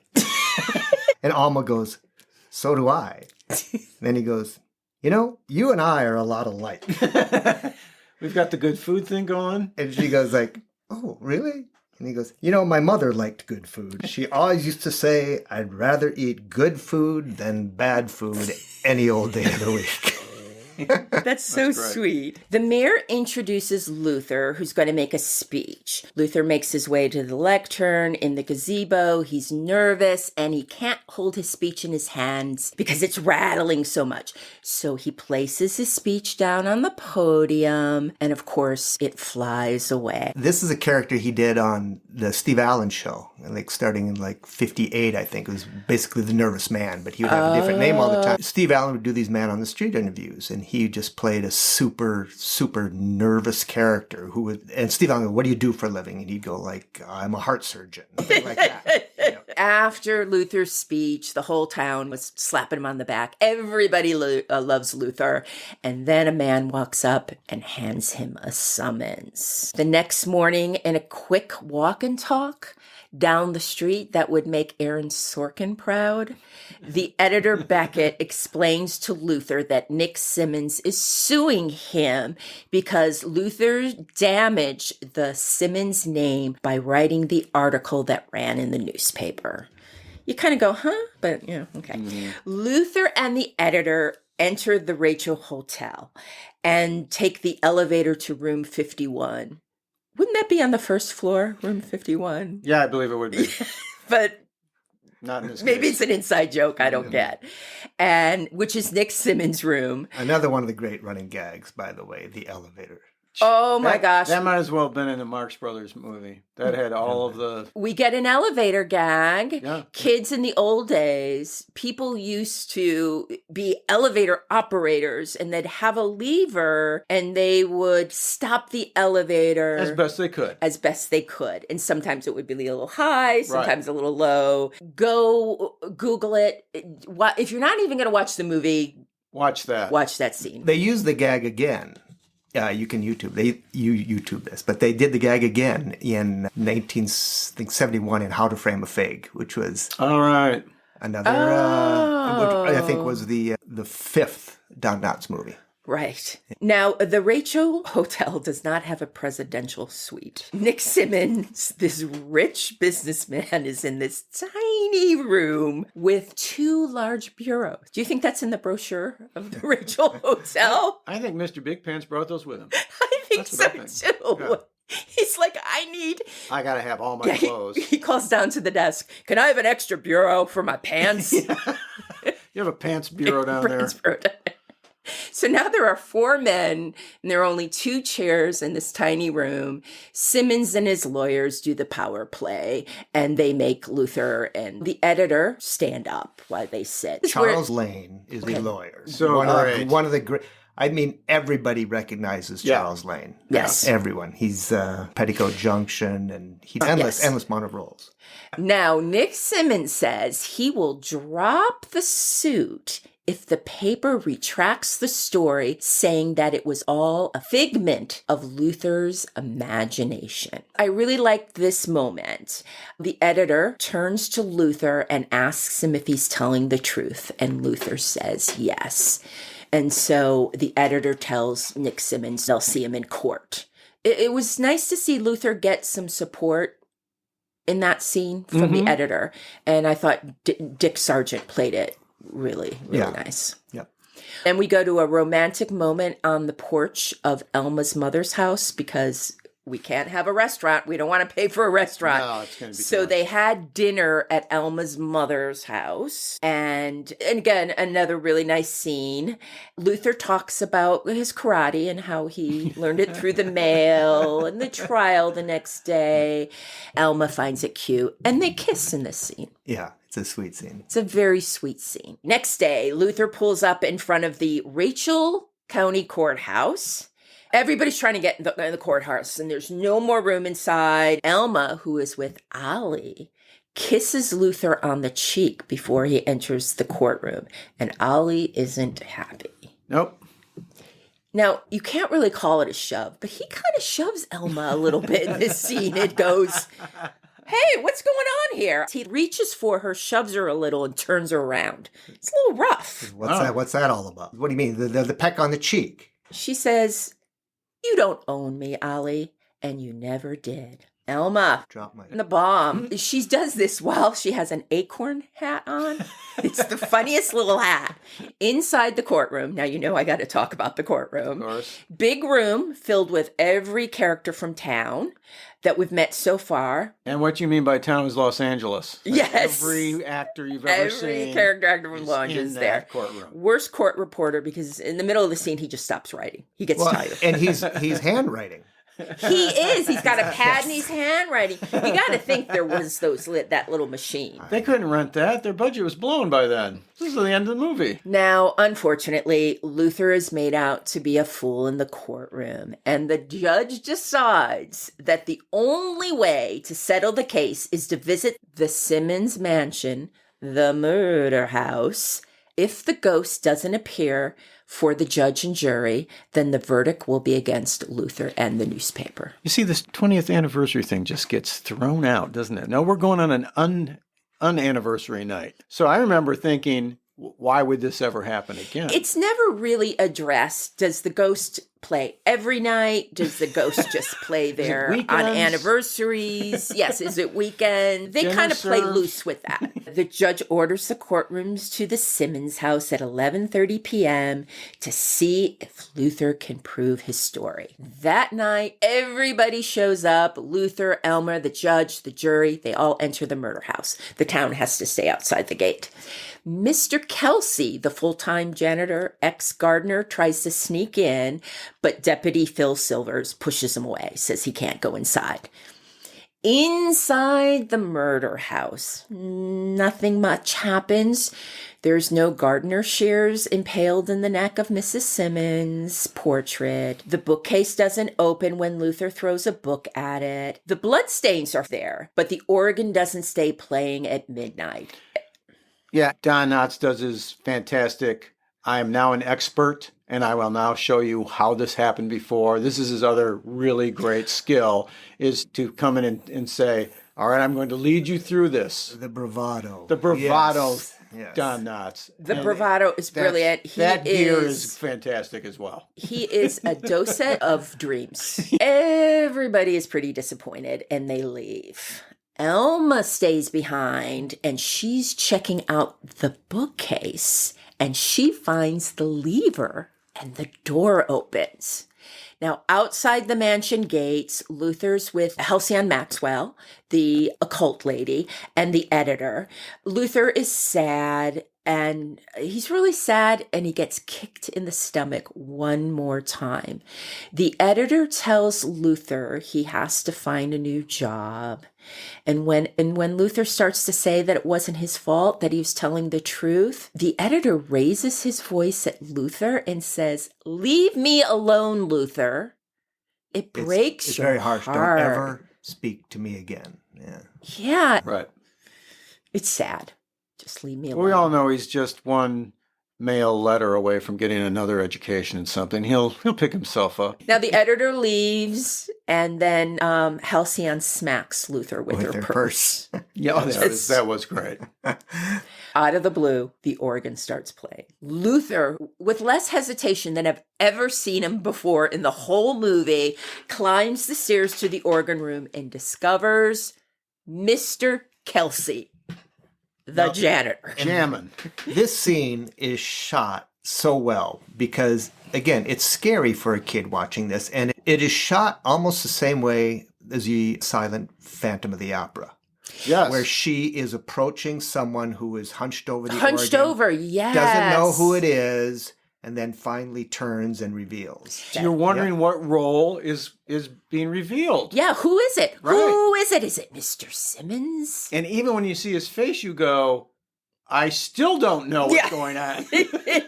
And Alma goes, so do I. Then he goes, you know, you and I are a lot alike. We've got the good food thing going. And she goes like, oh, really? And he goes, you know, my mother liked good food. She always used to say, I'd rather eat good food than bad food any old day of the week. That's so sweet. The mayor introduces Luther, who's going to make a speech. Luther makes his way to the lectern in the gazebo. He's nervous and he can't hold his speech in his hands because it's rattling so much. So he places his speech down on the podium and of course it flies away. This is a character he did on the Steve Allen show, like starting in like 58, I think. It was basically the nervous man, but he would have a different name all the time. Steve Allen would do these man on the street interviews and he just played a super, super nervous character who would, and Steve Allen would go, what do you do for a living? And he'd go like, I'm a heart surgeon. Something like that. After Luther's speech, the whole town was slapping him on the back. Everybody loves Luther. And then a man walks up and hands him a summons. The next morning, in a quick walk and talk down the street that would make Aaron Sorkin proud, the editor Beckett explains to Luther that Nick Simmons is suing him because Luther damaged the Simmons name by writing the article that ran in the newspaper. You kind of go, huh? But, yeah, okay. Mm-hmm. Luther and the editor enter the Rachel Hotel and take the elevator to room 51. Wouldn't that be on the first floor, room 51? Yeah, I believe it would be. But not in this maybe case. It's an inside joke I don't get. And which is Nick Simmons' room. Another one of the great running gags, by the way, the elevator. Oh my gosh. That might as well have been in the Marx Brothers movie. That had all of the... We get an elevator gag. Yeah. Kids in the old days, people used to be elevator operators and they'd have a lever and they would stop the elevator. As best they could. As best they could. And sometimes it would be a little high, sometimes a little low. Go Google it. If you're not even going to watch the movie, watch that scene. They use the gag again. You can YouTube. You YouTube this, but they did the gag again in 1971 in How to Frame a Fig, which was all right. Another, which I think was the fifth Don Knotts movie. Right. Now, the Rachel Hotel does not have a presidential suite. Nick Simmons, this rich businessman, is in this tiny room with 2 large bureaus. Do you think that's in the brochure of the Rachel Hotel? I think Mr. Big Pants brought those with him. I think so, too. Yeah. He's like, I got to have all my clothes. He calls down to the desk. Can I have an extra bureau for my pants? You have a pants bureau down there. So now there are 4 men, and there are only 2 chairs in this tiny room. Simmons and his lawyers do the power play, and they make Luther and the editor stand up while they sit. Charles Lane is the lawyer. So one of the great. I mean, everybody recognizes Charles Lane. Yes. Everyone. He's Petticoat Junction, and he's endless amount of roles. Now, Nick Simmons says he will drop the suit if the paper retracts the story, saying that it was all a figment of Luther's imagination. I really liked this moment. The editor turns to Luther and asks him if he's telling the truth, and Luther says yes. And so the editor tells Nick Simmons they'll see him in court. It was nice to see Luther get some support in that scene from the editor. And I thought Dick Sargent played it really nice. Yep. And we go to a romantic moment on the porch of Elma's mother's house because we can't have a restaurant. We don't want to pay for a restaurant. No, it's going to be so they had dinner at Elma's mother's house. And again, another really nice scene. Luther talks about his karate and how he learned it through the mail and the trial the next day. Elma finds it cute. And they kiss in this scene. Yeah, it's a sweet scene. It's a very sweet scene. Next day, Luther pulls up in front of the Rachel County Courthouse. Everybody's trying to get in the courthouse, and there's no more room inside. Elma, who is with Ollie, kisses Luther on the cheek before he enters the courtroom, and Ollie isn't happy. Nope. Now, you can't really call it a shove, but he kind of shoves Elma a little bit in this scene. It goes, hey, what's going on here? He reaches for her, shoves her a little, and turns her around. It's a little rough. What's that all about? What do you mean? The peck on the cheek? She says, you don't own me, Ollie, and you never did. Elma, drop my the bomb. She does this while she has an acorn hat on. It's the funniest little hat. Inside the courtroom, now you know I got to talk about the courtroom. Of course. Big room filled with every character from town that we've met so far. And what you mean by town is Los Angeles. Yes. Every actor you've ever seen. Every character actor from Los Angeles is there. Courtroom. Worst court reporter because in the middle of the scene he just stops writing. He gets tired. And he's handwriting. He is. He's got a pad and he's handwriting. You got to think there was that little machine. They couldn't rent that. Their budget was blown by then. This is the end of the movie. Now, unfortunately, Luther is made out to be a fool in the courtroom, and the judge decides that the only way to settle the case is to visit the Simmons mansion, the murder house. If the ghost doesn't appear for the judge and jury, then the verdict will be against Luther and the newspaper. You see, this 20th anniversary thing just gets thrown out, doesn't it? No, we're going on an unanniversary night. So I remember thinking, why would this ever happen again? It's never really addressed. Does the ghost play every night? Does the ghost just play there on anniversaries? Yes, is it weekend? They kind of play loose with that. The judge orders the courtrooms to the Simmons house at 11:30 p.m. to see if Luther can prove his story. That night, everybody shows up. Luther, Elmer, the judge, the jury, they all enter the murder house. The town has to stay outside the gate. Mr. Kelsey, the full-time janitor, ex-gardener, tries to sneak in, but Deputy Phil Silvers pushes him away, says he can't go inside. Inside the murder house, nothing much happens. There's no gardener shears impaled in the neck of Mrs. Simmons' portrait. The bookcase doesn't open when Luther throws a book at it. The bloodstains are there, but the organ doesn't stay playing at midnight. Yeah, Don Knotts does his fantastic, I am now an expert, and I will now show you how this happened before. This is his other really great skill, is to come in and say, all right, I'm going to lead you through this. The bravado. The bravado, yes. Don Knotts. The bravado is brilliant. That gear is fantastic as well. He is a docet of dreams. Everybody is pretty disappointed, and they leave. Elma stays behind, and she's checking out the bookcase, and she finds the lever, and the door opens. Now, outside the mansion gates, Luther's with Halcyon Maxwell, the occult lady, and the editor. Luther is sad, And he's really sad, and he gets kicked in the stomach one more time. The editor tells Luther he has to find a new job. And when Luther starts to say that it wasn't his fault, that he was telling the truth, the editor raises his voice at Luther and says, "Leave me alone, Luther. It breaks it's your very harsh. heart. Don't ever speak to me again." Yeah. Yeah. Right. It's sad. Just leave me alone. Well, we all know he's just one mail letter away from getting another education in something. He'll pick himself up. Now the editor leaves, and then Halcyon smacks Luther with her purse. Yeah, that was great. Out of the blue, the organ starts playing. Luther, with less hesitation than I've ever seen him before in the whole movie, climbs the stairs to the organ room and discovers Mr. Kelsey, the janitor. Jamming. This scene is shot so well because, again, it's scary for a kid watching this, and it is shot almost the same way as the silent Phantom of the Opera. Yes. Where she is approaching someone who is hunched over the Hunched organ, over, yes. doesn't know who it is, and then finally turns and reveals. You're wondering what role is being revealed. Yeah, who is it? Right. Who is it? Is it Mr. Simmons? And even when you see his face, you go, I still don't know what's going on.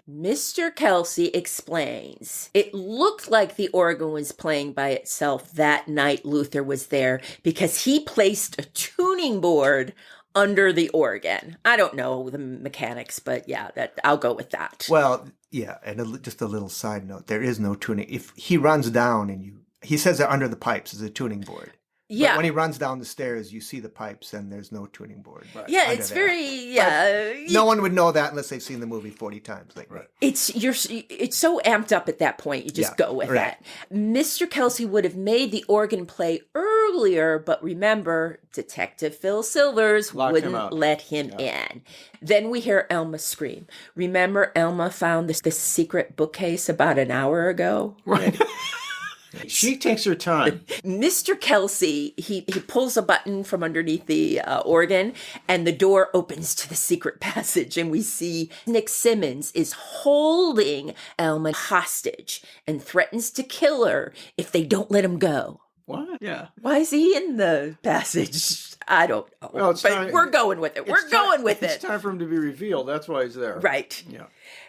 Mr. Kelsey explains, it looked like the organ was playing by itself that night Luther was there because he placed a tuning board under the organ. I don't know the mechanics, but yeah, I'll go with that. Well, yeah, and just a little side note, there is no tuning. If he runs down and he says that under the pipes is a tuning board. Yeah. But when he runs down the stairs, you see the pipes and there's no tuning board. Right. Yeah, it's there. very, No one would know that unless they've seen the movie 40 times. Like me. It's so amped up at that point. You just go with it. Mr. Kelsey would have made the organ play earlier, but remember, Detective Phil Silvers wouldn't let him in. Then we hear Elma scream. Remember, Elma found this secret bookcase about an hour ago? Right. She takes her time. Mr. Kelsey, he pulls a button from underneath the organ, and the door opens to the secret passage, and we see Nick Simmons is holding Elma hostage and threatens to kill her if they don't let him go. What? Yeah. Why is he in the passage? I don't know. Well, but we're going with it. We're going with it. It's time for him to be revealed. That's why he's there. Right. Yeah.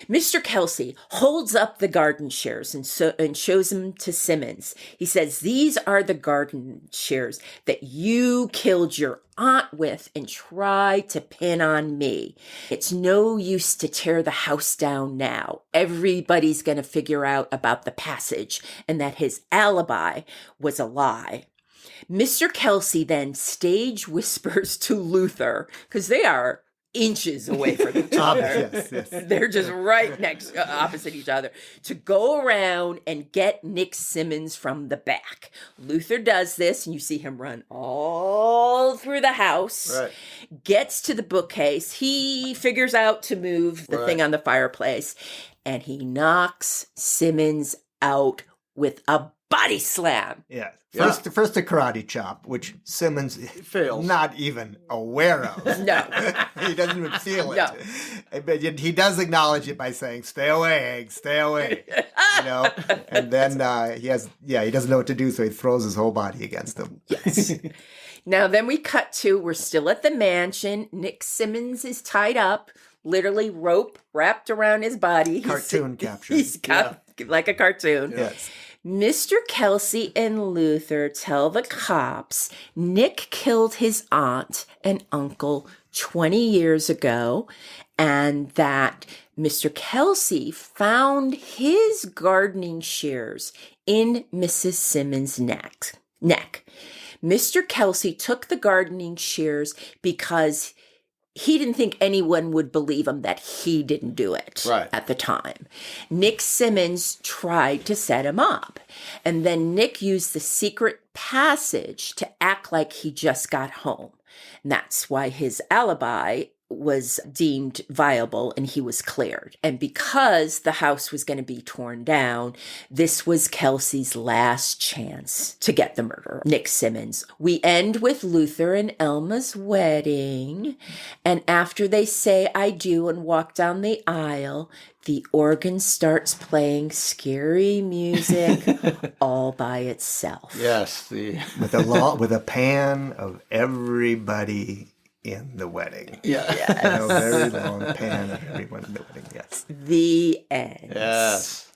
Mr. Kelsey holds up the garden shears and shows them to Simmons. He says, "These are the garden shears that you killed your aunt with and tried to pin on me. It's no use to tear the house down now. Everybody's going to figure out about the passage and that his alibi was a lie." Mr. Kelsey then stage whispers to Luther, because they are inches away from each other. Yes. They're just right next, opposite each other, to go around and get Nick Simmons from the back. Luther does this, and you see him run all through the house, gets to the bookcase. He figures out to move the thing on the fireplace, and he knocks Simmons out with a body slam. Yeah. First a karate chop, which Simmons fails. Not even aware of. No. He doesn't even feel it. No. But he does acknowledge it by saying, "Stay away, Egg, stay away." And then he doesn't know what to do, so he throws his whole body against him. Yes. Now then we cut to, we're still at the mansion. Nick Simmons is tied up, literally rope wrapped around his body. Cartoon capture. He's got like a cartoon. Yes. Mr. Kelsey and Luther tell the cops Nick killed his aunt and uncle 20 years ago, and that Mr. Kelsey found his gardening shears in Mrs. Simmons' neck. Mr. Kelsey took the gardening shears because he didn't think anyone would believe him that he didn't do it at the time. Nick Simmons tried to set him up. And then Nick used the secret passage to act like he just got home. And that's why his alibi was deemed viable and he was cleared. And because the house was going to be torn down, this was Kelsey's last chance to get the murderer, Nick Simmons. We end with Luther and Elma's wedding. And after they say I do and walk down the aisle, the organ starts playing scary music all by itself. Yes. With a pan of everybody in the wedding. Yeah. Yes. Very long pan of everyone in the wedding, yes. The end. Yes.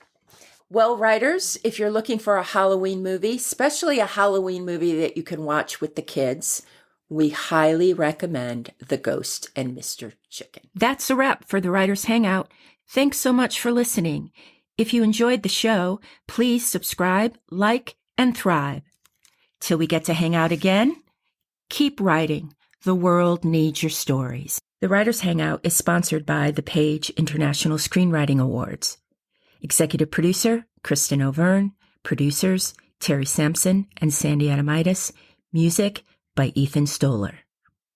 Well, writers, if you're looking for a Halloween movie, especially a Halloween movie that you can watch with the kids, we highly recommend The Ghost and Mr. Chicken. That's a wrap for the Writers Hangout. Thanks so much for listening. If you enjoyed the show, please subscribe, like, and thrive. Till we get to hang out again, keep writing. The world needs your stories. The Writers Hangout is sponsored by the Page International Screenwriting Awards. Executive producer, Kristin Overn. Producers, Terry Sampson and Sandy Adomaitis. Music by Ethan Stoller.